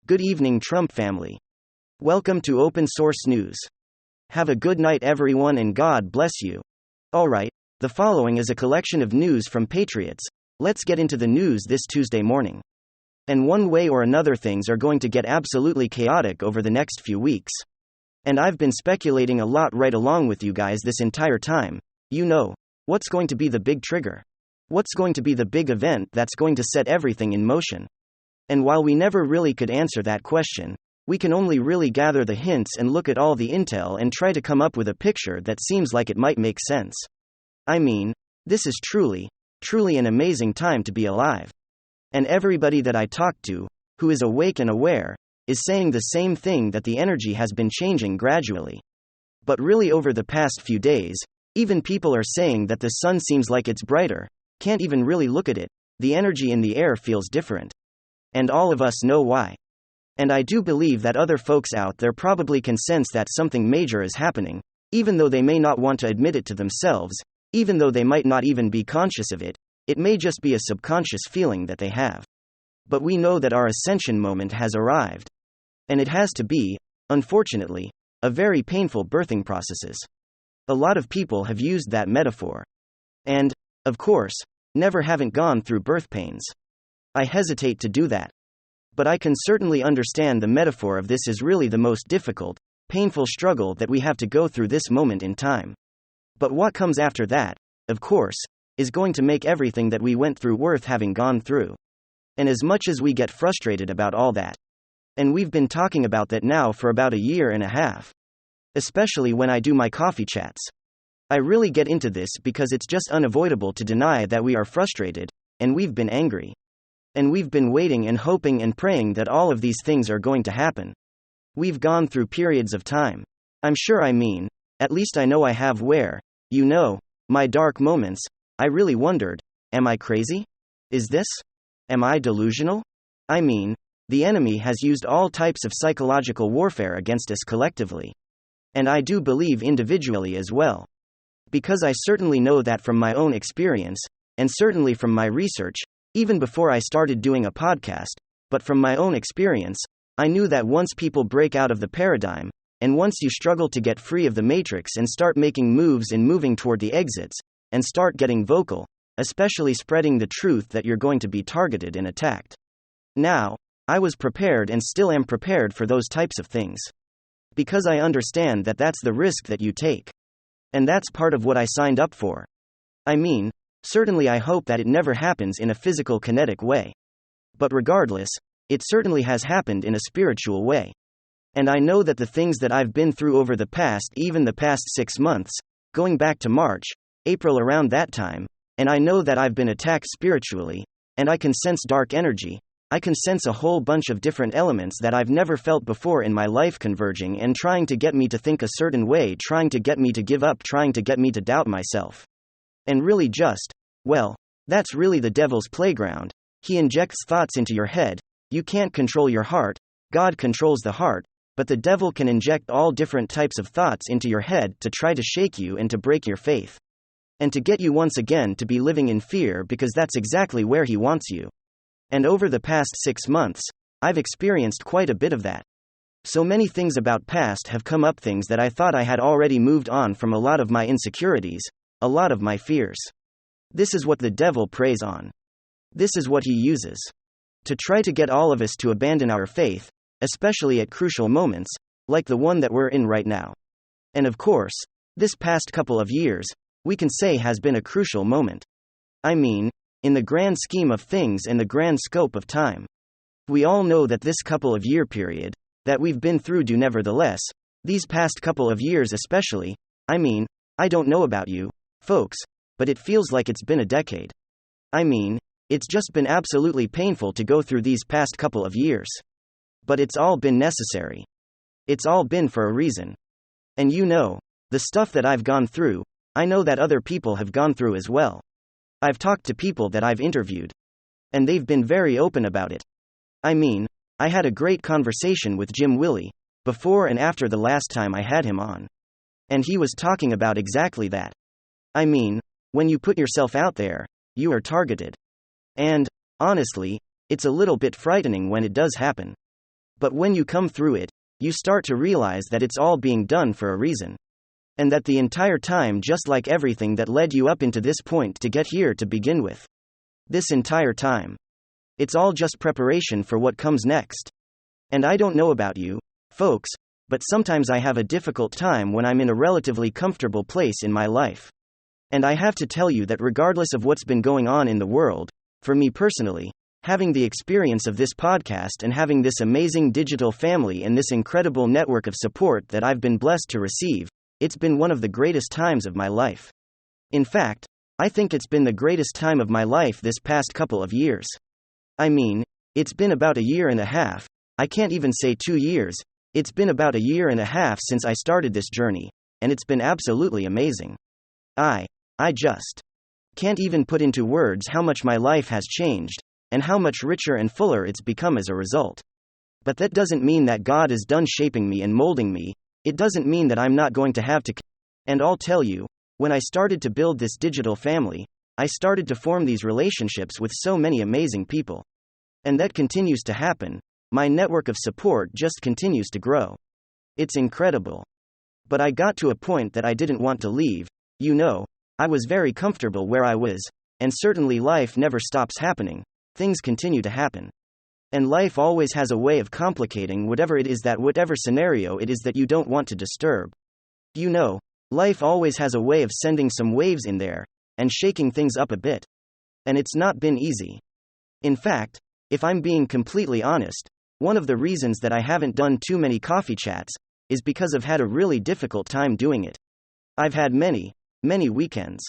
Good evening, Trump family. Welcome to Open Source News. Have a good night, everyone, and God bless you. Alright, the following is a collection of news from Patriots. Let's get into the news this Tuesday morning. And one way or another, things are going to get absolutely chaotic over the next few weeks. And I've been speculating a lot right along with you guys this entire time. You know, what's going to be the big trigger? What's going to be the big event that's going to set everything in motion? And while we never really could answer that question, we can only really gather the hints and look at all the intel and try to come up with a picture that seems like it might make sense. I mean, this is truly an amazing time to be alive. And everybody that I talk to, who is awake and aware, is saying the same thing, that the energy has been changing gradually. But really, over the past few days, even people are saying that the sun seems like it's brighter. Can't even really look at it. The energy in the air feels different. And all of us know why. And I do believe that other folks out there probably can sense that something major is happening, even though they may not want to admit it to themselves, even though they might not even be conscious of it. It may just be a subconscious feeling that they have. But we know that our ascension moment has arrived. And it has to be, unfortunately, a very painful birthing processes. A lot of people have used that metaphor. And, of course, never haven't gone through birth pains. I hesitate to do that. But I can certainly understand the metaphor of this is really the most difficult, painful struggle that we have to go through this moment in time. But what comes after that, of course, is going to make everything that we went through worth having gone through. And as much as we get frustrated about all that, and we've been talking about that now for about a year and a half, especially when I do my coffee chats, I really get into this because it's just unavoidable to deny that we are frustrated, and we've been angry. And we've been waiting and hoping and praying that all of these things are going to happen. We've gone through periods of time. I'm sure, at least I know I have, where, my dark moments, I really wondered, am I crazy? Am I delusional? The enemy has used all types of psychological warfare against us collectively. And I do believe individually as well. Because I certainly know that from my own experience, and certainly from my research, even before I started doing a podcast, but from my own experience, I knew that once people break out of the paradigm, and once you struggle to get free of the matrix and start making moves and moving toward the exits, and start getting vocal, especially spreading the truth, that you're going to be targeted and attacked. Now, I was prepared and still am prepared for those types of things. Because I understand that that's the risk that you take. And that's part of what I signed up for. Certainly I hope that it never happens in a physical kinetic way. But regardless, it certainly has happened in a spiritual way. And I know that the things that I've been through over the past 6 months, going back to March, April, around that time, and I know that I've been attacked spiritually, and I can sense dark energy, I can sense a whole bunch of different elements that I've never felt before in my life converging and trying to get me to think a certain way, trying to get me to give up, trying to get me to doubt myself. And really that's really the devil's playground. He injects thoughts into your head. You can't control your heart. God controls the heart. But the devil can inject all different types of thoughts into your head to try to shake you and to break your faith. And to get you once again to be living in fear, because that's exactly where he wants you. And over the past 6 months, I've experienced quite a bit of that. So many things about past have come up, things that I thought I had already moved on from, a lot of my insecurities, a lot of my fears. This is what the devil preys on. This is what he uses to try to get all of us to abandon our faith, especially at crucial moments, like the one that we're in right now. And of course, this past couple of years, we can say, has been a crucial moment. In the grand scheme of things and the grand scope of time. We all know that this couple of year period that we've been through do, nevertheless, these past couple of years especially, I don't know about you, folks, but it feels like it's been a decade. It's just been absolutely painful to go through these past couple of years. But it's all been necessary. It's all been for a reason. And the stuff that I've gone through, I know that other people have gone through as well. I've talked to people that I've interviewed. And they've been very open about it. I had a great conversation with Jim Willie, before and after the last time I had him on. And he was talking about exactly that. When you put yourself out there, you are targeted. And, honestly, it's a little bit frightening when it does happen. But when you come through it, you start to realize that it's all being done for a reason. And that the entire time, just like everything that led you up into this point to get here to begin with. This entire time. It's all just preparation for what comes next. And I don't know about you, folks, but sometimes I have a difficult time when I'm in a relatively comfortable place in my life. And I have to tell you that regardless of what's been going on in the world, for me personally, having the experience of this podcast and having this amazing digital family and this incredible network of support that I've been blessed to receive, it's been one of the greatest times of my life. In fact, I think it's been the greatest time of my life this past couple of years. I mean, it's been about a year and a half, I can't even say 2 years, it's been about a year and a half since I started this journey, and it's been absolutely amazing. I just can't even put into words how much my life has changed, and how much richer and fuller it's become as a result. But that doesn't mean that God is done shaping me and molding me, it doesn't mean that I'm not going to have to. And I'll tell you, when I started to build this digital family, I started to form these relationships with so many amazing people. And that continues to happen, my network of support just continues to grow. It's incredible. But I got to a point that I didn't want to leave, I was very comfortable where I was, and certainly life never stops happening, things continue to happen. And life always has a way of complicating whatever scenario it is that you don't want to disturb. Life always has a way of sending some waves in there, and shaking things up a bit. And it's not been easy. In fact, if I'm being completely honest, one of the reasons that I haven't done too many coffee chats is because I've had a really difficult time doing it. I've had many weekends.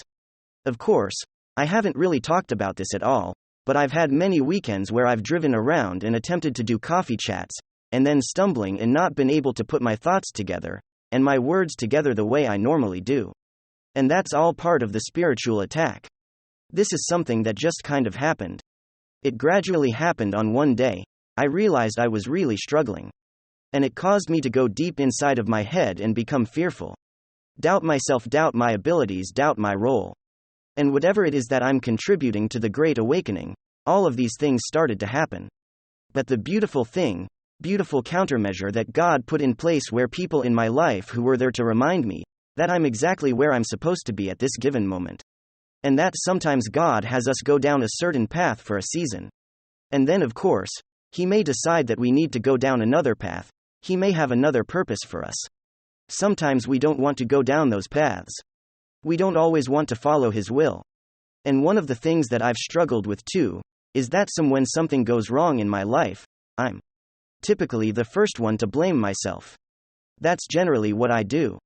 Of course, I haven't really talked about this at all, but I've had many weekends where I've driven around and attempted to do coffee chats, and then stumbling and not been able to put my thoughts together, and my words together the way I normally do. And that's all part of the spiritual attack. This is something that just kind of happened. It gradually happened on one day, I realized I was really struggling. And it caused me to go deep inside of my head and become fearful. Doubt myself, doubt my abilities, doubt my role. And whatever it is that I'm contributing to the Great Awakening, all of these things started to happen. But the beautiful countermeasure that God put in place were people in my life who were there to remind me that I'm exactly where I'm supposed to be at this given moment. And that sometimes God has us go down a certain path for a season. And then, of course, He may decide that we need to go down another path, He may have another purpose for us. Sometimes we don't want to go down those paths. We don't always want to follow His will. And one of the things that I've struggled with too, is that when something goes wrong in my life, I'm typically the first one to blame myself. That's generally what I do.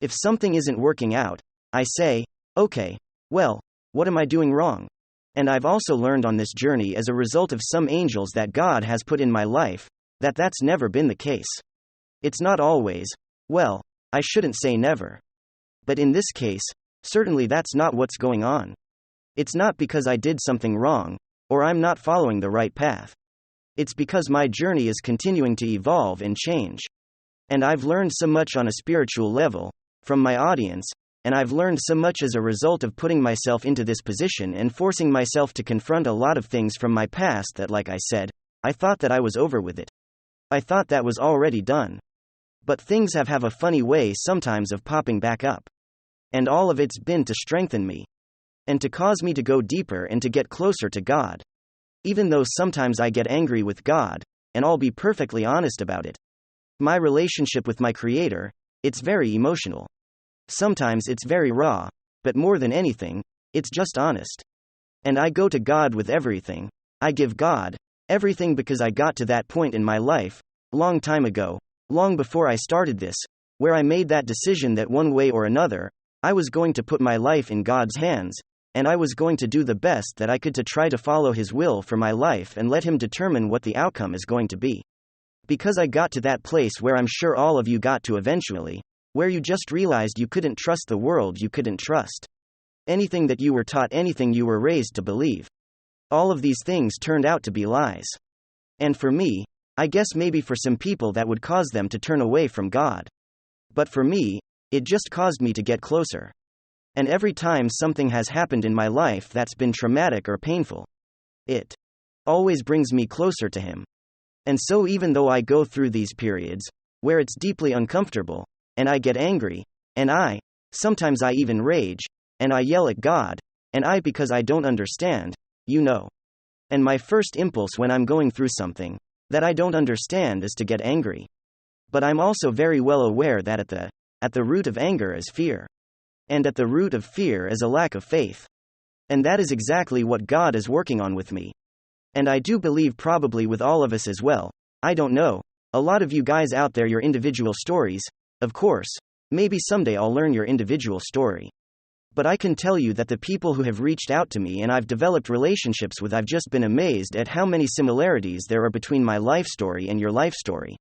If something isn't working out, I say, okay, well, what am I doing wrong? And I've also learned on this journey as a result of some angels that God has put in my life, that that's never been the case. It's not always, well, I shouldn't say never. But in this case, certainly that's not what's going on. It's not because I did something wrong, or I'm not following the right path. It's because my journey is continuing to evolve and change. And I've learned so much on a spiritual level, from my audience, and I've learned so much as a result of putting myself into this position and forcing myself to confront a lot of things from my past that, like I said, I thought that I was over with it. I thought that was already done. But things have a funny way sometimes of popping back up. And all of it's been to strengthen me. And to cause me to go deeper and to get closer to God. Even though sometimes I get angry with God, and I'll be perfectly honest about it. My relationship with my Creator, it's very emotional. Sometimes it's very raw, but more than anything, it's just honest. And I go to God with everything. I give God everything because I got to that point in my life, long time ago, long before I started this, where I made that decision that one way or another, I was going to put my life in God's hands, and I was going to do the best that I could to try to follow His will for my life and let Him determine what the outcome is going to be. Because I got to that place where I'm sure all of you got to eventually, where you just realized you couldn't trust the world you couldn't trust. Anything that you were taught, anything you were raised to believe. All of these things turned out to be lies. And for me, I guess maybe for some people that would cause them to turn away from God. But for me, it just caused me to get closer. And every time something has happened in my life that's been traumatic or painful, it always brings me closer to Him. And so, even though I go through these periods, where it's deeply uncomfortable, and I get angry, and sometimes I even rage, and I yell at God, and because I don't understand, And my first impulse when I'm going through something that I don't understand is to get angry. But I'm also very well aware that at the root of anger is fear. And at the root of fear is a lack of faith. And that is exactly what God is working on with me. And I do believe probably with all of us as well. I don't know. A lot of you guys out there, your individual stories, of course, maybe someday I'll learn your individual story. But I can tell you that the people who have reached out to me and I've developed relationships with, I've just been amazed at how many similarities there are between my life story and your life story.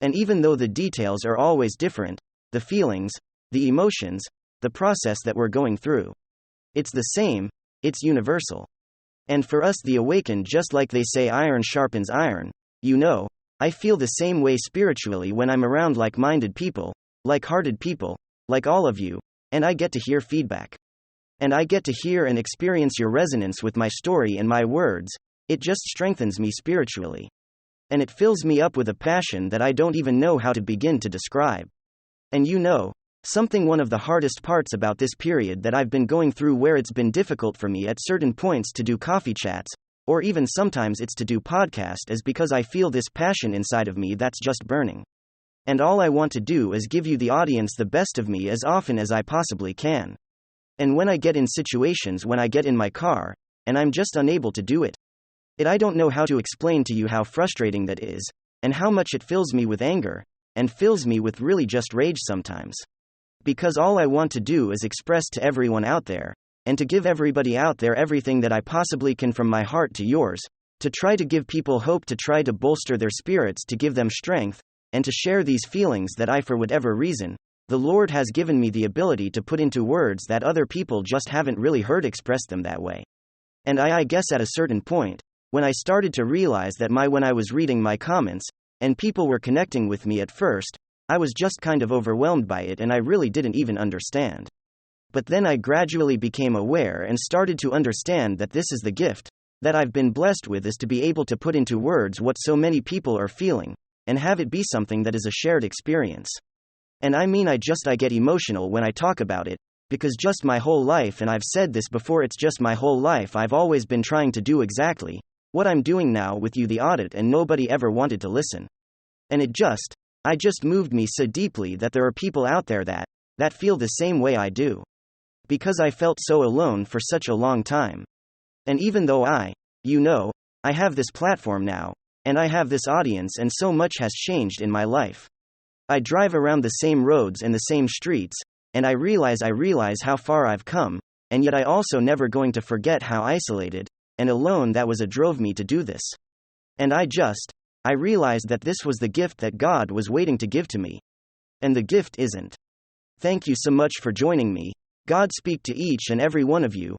And even though the details are always different, the feelings, the emotions, the process that we're going through, it's the same, it's universal. And for us, the awakened, just like they say iron sharpens iron, I feel the same way spiritually when I'm around like-minded people, like-hearted people, like all of you, and I get to hear feedback. And I get to hear and experience your resonance with my story and my words. It just strengthens me spiritually. And it fills me up with a passion that I don't even know how to begin to describe. And one of the hardest parts about this period that I've been going through, where it's been difficult for me at certain points to do coffee chats, or even sometimes it's to do podcast, is because I feel this passion inside of me that's just burning. And all I want to do is give you, the audience, the best of me as often as I possibly can. And when I get in situations, when I get in my car, and I'm just unable to do it, I don't know how to explain to you how frustrating that is, and how much it fills me with anger, and fills me with really just rage sometimes. Because all I want to do is express to everyone out there, and to give everybody out there everything that I possibly can, from my heart to yours, to try to give people hope, to try to bolster their spirits, to give them strength, and to share these feelings that for whatever reason, the Lord has given me the ability to put into words that other people just haven't really heard expressed them that way. And I guess at a certain point, when I started to realize that when I was reading my comments, and people were connecting with me, at first, I was just kind of overwhelmed by it, and I really didn't even understand. But then I gradually became aware and started to understand that this is the gift that I've been blessed with, is to be able to put into words what so many people are feeling, and have it be something that is a shared experience. And I get emotional when I talk about it, because just my whole life, and I've said this before, it's just my whole life, I've always been trying to do exactly what I'm doing now with you, the audit, and nobody ever wanted to listen. And it just moved me so deeply that there are people out there that feel the same way I do. Because I felt so alone for such a long time. And even though I have this platform now, and I have this audience, and so much has changed in my life. I drive around the same roads and the same streets, and I realize how far I've come, and yet I also never going to forget how isolated and alone that was. It drove me to do this. And I realized that this was the gift that God was waiting to give to me. And the gift isn't. Thank you so much for joining me. God speak to each and every one of you.